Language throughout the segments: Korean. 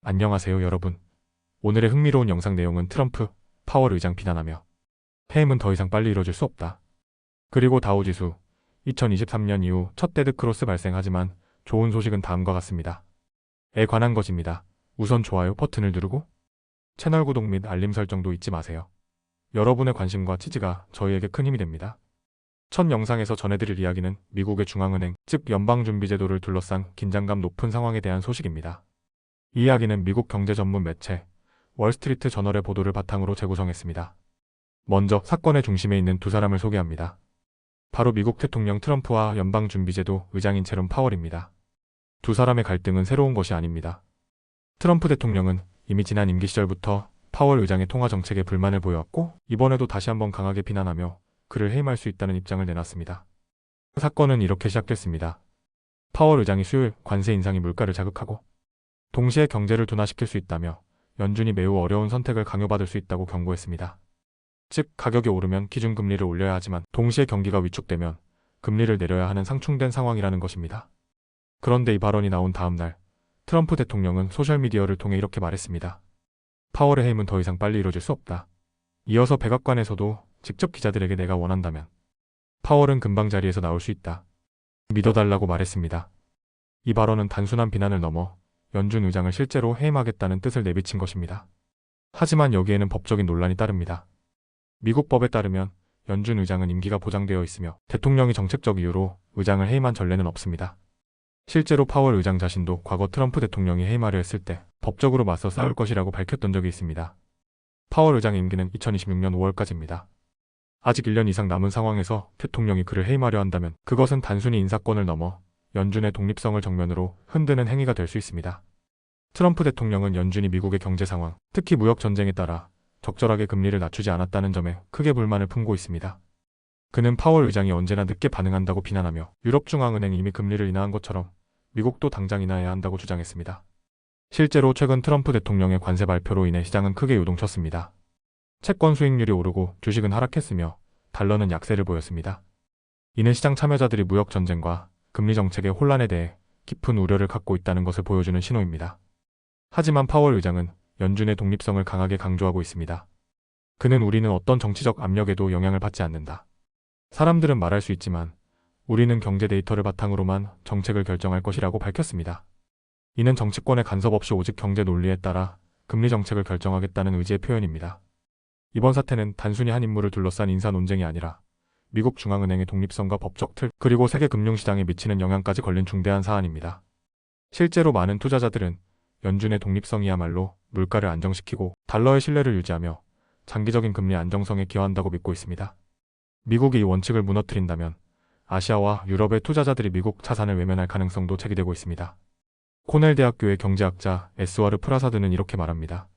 안녕하세요 여러분. 오늘의 흥미로운 영상 내용은 트럼프, 파월 의장 비난하며 해임은 더 이상 빨리 이뤄질 수 없다. 그리고 다우지수 2023년 이후 첫 데드크로스 발생하지만 좋은 소식은 다음과 같습니다. 에 관한 것입니다. 우선 좋아요 버튼을 누르고 채널 구독 및 알림 설정도 잊지 마세요. 여러분의 관심과 지지가 저희에게 큰 힘이 됩니다. 첫 영상에서 전해드릴 이야기는 미국의 중앙은행, 즉 연방준비제도를 둘러싼 긴장감 높은 상황에 대한 소식입니다. 이 이야기는 미국 경제 전문 매체 월스트리트 저널의 보도를 바탕으로 재구성했습니다. 먼저 사건의 중심에 있는 두 사람을 소개합니다. 바로 미국 대통령 트럼프와 연방준비제도 의장인 제롬 파월입니다. 두 사람의 갈등은 새로운 것이 아닙니다. 트럼프 대통령은 이미 지난 임기 시절부터 파월 의장의 통화 정책에 불만을 보여왔고 이번에도 다시 한번 강하게 비난하며 그를 해임할 수 있다는 입장을 내놨습니다. 사건은 이렇게 시작됐습니다. 파월 의장이 수요일 관세 인상이 물가를 자극하고 동시에 경제를 둔화시킬 수 있다며 연준이 매우 어려운 선택을 강요받을 수 있다고 경고했습니다. 즉 가격이 오르면 기준금리를 올려야 하지만 동시에 경기가 위축되면 금리를 내려야 하는 상충된 상황이라는 것입니다. 그런데 이 발언이 나온 다음 날 트럼프 대통령은 소셜미디어를 통해 이렇게 말했습니다. 파월의 해임은 더 이상 빨리 이뤄질 수 없다. 이어서 백악관에서도 직접 기자들에게 내가 원한다면 파월은 금방 자리에서 나올 수 있다. 믿어달라고 말했습니다. 이 발언은 단순한 비난을 넘어 연준 의장을 실제로 해임하겠다는 뜻을 내비친 것입니다. 하지만 여기에는 법적인 논란이 따릅니다. 미국 법에 따르면 연준 의장은 임기가 보장되어 있으며 대통령이 정책적 이유로 의장을 해임한 전례는 없습니다. 실제로 파월 의장 자신도 과거 트럼프 대통령이 해임하려 했을 때 법적으로 맞서 싸울 것이라고 밝혔던 적이 있습니다. 파월 의장의 임기는 2026년 5월까지입니다. 아직 1년 이상 남은 상황에서 대통령이 그를 해임하려 한다면 그것은 단순히 인사권을 넘어 연준의 독립성을 정면으로 흔드는 행위가 될 수 있습니다. 트럼프 대통령은 연준이 미국의 경제 상황, 특히 무역 전쟁에 따라 적절하게 금리를 낮추지 않았다는 점에 크게 불만을 품고 있습니다. 그는 파월 의장이 언제나 늦게 반응한다고 비난하며 유럽중앙은행이 이미 금리를 인하한 것처럼 미국도 당장 인하해야 한다고 주장했습니다. 실제로 최근 트럼프 대통령의 관세 발표로 인해 시장은 크게 요동쳤습니다. 채권 수익률이 오르고 주식은 하락했으며 달러는 약세를 보였습니다. 이는 시장 참여자들이 무역 전쟁과 금리 정책의 혼란에 대해 깊은 우려를 갖고 있다는 것을 보여주는 신호입니다. 하지만 파월 의장은 연준의 독립성을 강하게 강조하고 있습니다. 그는 우리는 어떤 정치적 압력에도 영향을 받지 않는다. 사람들은 말할 수 있지만 우리는 경제 데이터를 바탕으로만 정책을 결정할 것이라고 밝혔습니다. 이는 정치권의 간섭 없이 오직 경제 논리에 따라 금리 정책을 결정하겠다는 의지의 표현입니다. 이번 사태는 단순히 한 인물을 둘러싼 인사 논쟁이 아니라 미국 중앙은행의 독립성과 법적 틀, 그리고 세계 금융시장에 미치는 영향까지 걸린 중대한 사안입니다. 실제로 많은 투자자들은 연준의 독립성이야말로 물가를 안정시키고 달러의 신뢰를 유지하며 장기적인 금리 안정성에 기여한다고 믿고 있습니다. 미국이 이 원칙을 무너뜨린다면 아시아와 유럽의 투자자들이 미국 자산을 외면할 가능성도 제기되고 있습니다. 코넬 대학교의 경제학자 에스와르 프라사드는 이렇게 말합니다.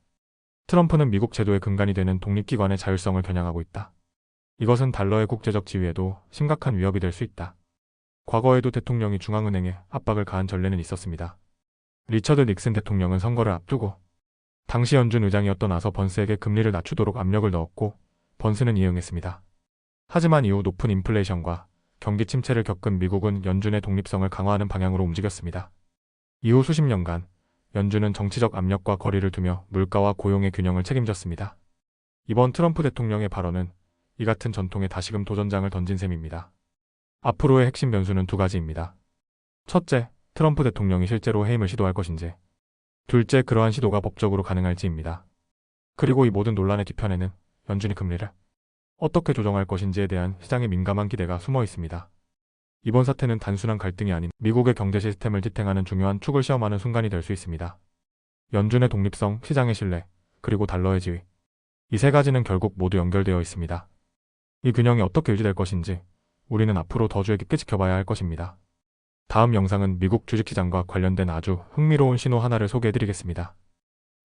트럼프는 미국 제도의 근간이 되는 독립기관의 자율성을 겨냥하고 있다. 이것은 달러의 국제적 지위에도 심각한 위협이 될 수 있다. 과거에도 대통령이 중앙은행에 압박을 가한 전례는 있었습니다. 리처드 닉슨 대통령은 선거를 앞두고 당시 연준 의장이었던 아서 번스에게 금리를 낮추도록 압력을 넣었고 번스는 이응했습니다. 하지만 이후 높은 인플레이션과 경기 침체를 겪은 미국은 연준의 독립성을 강화하는 방향으로 움직였습니다. 이후 수십 년간 연준은 정치적 압력과 거리를 두며 물가와 고용의 균형을 책임졌습니다. 이번 트럼프 대통령의 발언은 이 같은 전통에 다시금 도전장을 던진 셈입니다. 앞으로의 핵심 변수는 두 가지입니다. 첫째, 트럼프 대통령이 실제로 해임을 시도할 것인지, 둘째, 그러한 시도가 법적으로 가능할지입니다. 그리고 이 모든 논란의 뒤편에는 연준이 금리를 어떻게 조정할 것인지에 대한 시장의 민감한 기대가 숨어 있습니다. 이번 사태는 단순한 갈등이 아닌 미국의 경제 시스템을 지탱하는 중요한 축을 시험하는 순간이 될 수 있습니다. 연준의 독립성, 시장의 신뢰, 그리고 달러의 지위. 이 세 가지는 결국 모두 연결되어 있습니다. 이 균형이 어떻게 유지될 것인지 우리는 앞으로 더 주의 깊게 지켜봐야 할 것입니다. 다음 영상은 미국 주식시장과 관련된 아주 흥미로운 신호 하나를 소개해드리겠습니다.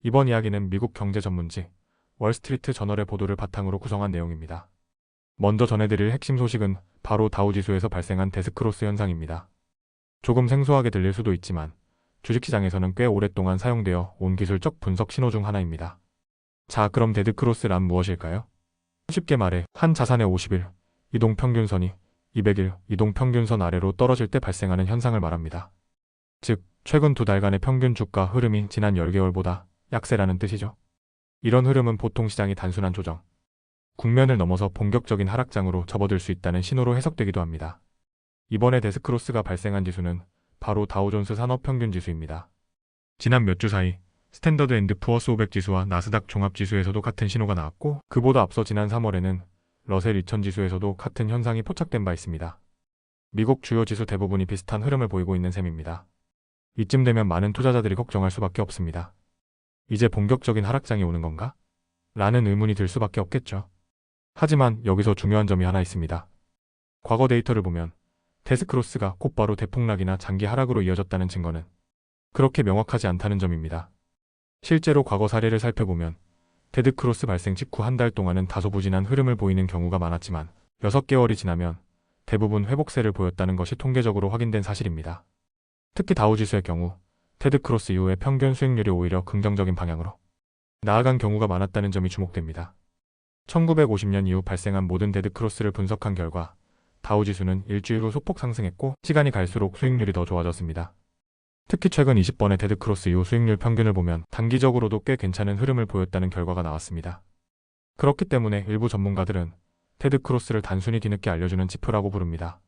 이번 이야기는 미국 경제 전문지 월스트리트 저널의 보도를 바탕으로 구성한 내용입니다. 먼저 전해드릴 핵심 소식은 바로 다우지수에서 발생한 데스크로스 현상입니다. 조금 생소하게 들릴 수도 있지만 주식시장에서는 꽤 오랫동안 사용되어 온 기술적 분석 신호 중 하나입니다. 자, 그럼 데드크로스란 무엇일까요? 쉽게 말해 한 자산의 50일 이동평균선이 200일 이동평균선 아래로 떨어질 때 발생하는 현상을 말합니다. 즉, 최근 2달간의 평균 주가 흐름이 지난 10개월보다 약세라는 뜻이죠. 이런 흐름은 보통 시장이 단순한 조정, 국면을 넘어서 본격적인 하락장으로 접어들 수 있다는 신호로 해석되기도 합니다. 이번에 데스크로스가 발생한 지수는 바로 다우존스 산업평균지수입니다. 지난 몇 주 사이 스탠더드 앤드 푸어스 500 지수와 나스닥 종합지수에서도 같은 신호가 나왔고, 그보다 앞서 지난 3월에는 러셀 2000 지수에서도 같은 현상이 포착된 바 있습니다. 미국 주요 지수 대부분이 비슷한 흐름을 보이고 있는 셈입니다. 이쯤 되면 많은 투자자들이 걱정할 수밖에 없습니다. 이제 본격적인 하락장이 오는 건가? 라는 의문이 들 수밖에 없겠죠. 하지만 여기서 중요한 점이 하나 있습니다. 과거 데이터를 보면 데스크로스가 곧바로 대폭락이나 장기 하락으로 이어졌다는 증거는 그렇게 명확하지 않다는 점입니다. 실제로 과거 사례를 살펴보면 데드크로스 발생 직후 한 달 동안은 다소 부진한 흐름을 보이는 경우가 많았지만 6개월이 지나면 대부분 회복세를 보였다는 것이 통계적으로 확인된 사실입니다. 특히 다우지수의 경우 테드크로스 이후에 평균 수익률이 오히려 긍정적인 방향으로 나아간 경우가 많았다는 점이 주목됩니다. 1950년 이후 발생한 모든 데드크로스를 분석한 결과 다우지수는 일주일 후 소폭 상승했고, 시간이 갈수록 수익률이 더 좋아졌습니다. 특히 최근 20번의 데드크로스 이후 수익률 평균을 보면 단기적으로도 꽤 괜찮은 흐름을 보였다는 결과가 나왔습니다. 그렇기 때문에 일부 전문가들은 테드크로스를 단순히 뒤늦게 알려주는 지표라고 부릅니다.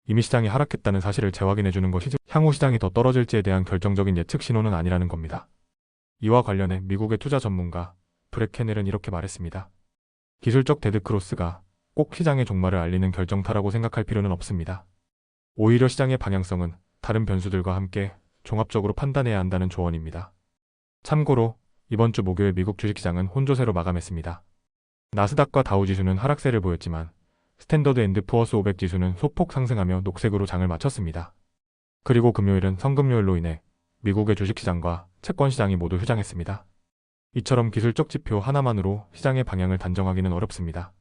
이미 시장이 하락했다는 사실을 재확인해주는 것이지 향후 시장이 더 떨어질지에 대한 결정적인 예측 신호는 아니라는 겁니다. 이와 관련해 미국의 투자 전문가 브렉 캐넬은 이렇게 말했습니다. 기술적 데드크로스가 꼭 시장의 종말을 알리는 결정타라고 생각할 필요는 없습니다. 오히려 시장의 방향성은 다른 변수들과 함께 종합적으로 판단해야 한다는 조언입니다. 참고로 이번 주 목요일 미국 주식시장은 혼조세로 마감했습니다. 나스닥과 다우지수는 하락세를 보였지만 스탠더드 앤드 푸어스 500 지수는 소폭 상승하며 녹색으로 장을 마쳤습니다. 그리고 금요일은 성금요일로 인해 미국의 주식시장과 채권시장이 모두 휴장했습니다. 이처럼 기술적 지표 하나만으로 시장의 방향을 단정하기는 어렵습니다.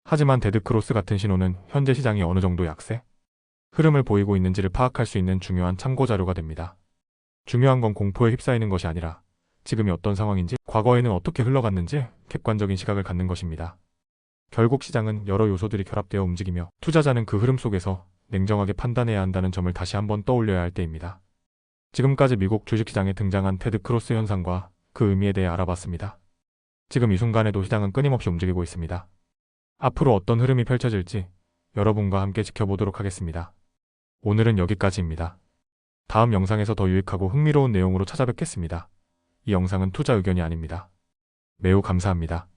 하지만 데드크로스 같은 신호는 현재 시장이 어느 정도 약세 흐름을 보이고 있는지를 파악할 수 있는 중요한 참고자료가 됩니다. 중요한 건 공포에 휩싸이는 것이 아니라 지금이 어떤 상황인지, 과거에는 어떻게 흘러갔는지 객관적인 시각을 갖는 것입니다. 결국 시장은 여러 요소들이 결합되어 움직이며 투자자는 그 흐름 속에서 냉정하게 판단해야 한다는 점을 다시 한번 떠올려야 할 때입니다. 지금까지 미국 주식시장에 등장한 테드크로스 현상과 그 의미에 대해 알아봤습니다. 지금 이 순간에도 시장은 끊임없이 움직이고 있습니다. 앞으로 어떤 흐름이 펼쳐질지 여러분과 함께 지켜보도록 하겠습니다. 오늘은 여기까지입니다. 다음 영상에서 더 유익하고 흥미로운 내용으로 찾아뵙겠습니다. 이 영상은 투자 의견이 아닙니다. 매우 감사합니다.